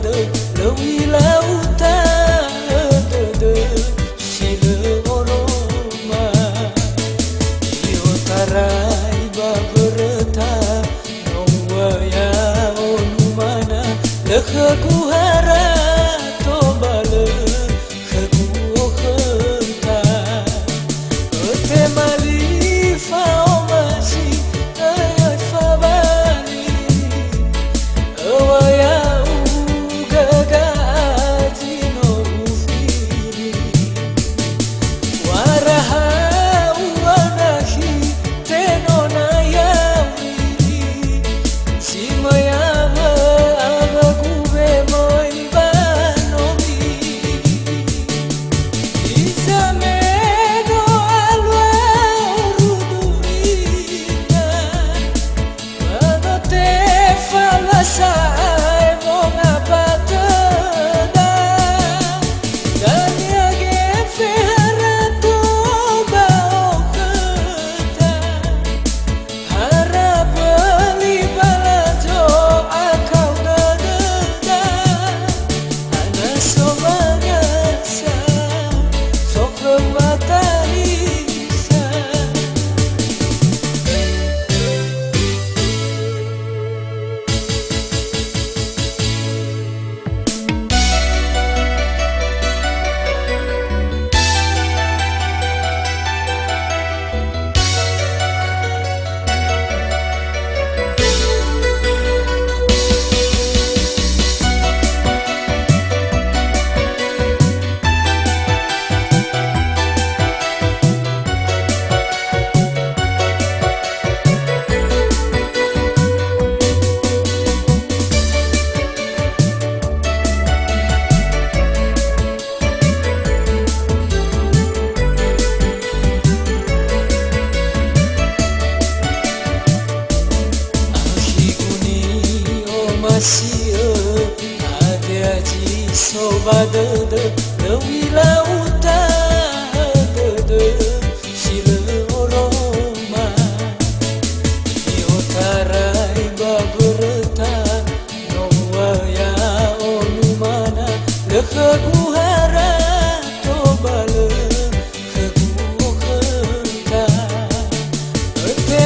de lăui lauta de și lăoroma eu tarai babrata nouă ya onumana lăhă cu hara tobală hăgu o hăta te malifa omasi ai favali awaya ugagati no ufiri waraha wanahi tenona yawi simayama abagube moibanomi isameno alwa ruduina te falasa monga patada dania ge ferrato baokata harap libalato akau dada ana somagasa sok batalisa masih ada ji soba de lăui lauta de și lăoroma eu tarai babrata nouă ya onumana lăhă cu hara tobală hăgu o hăta te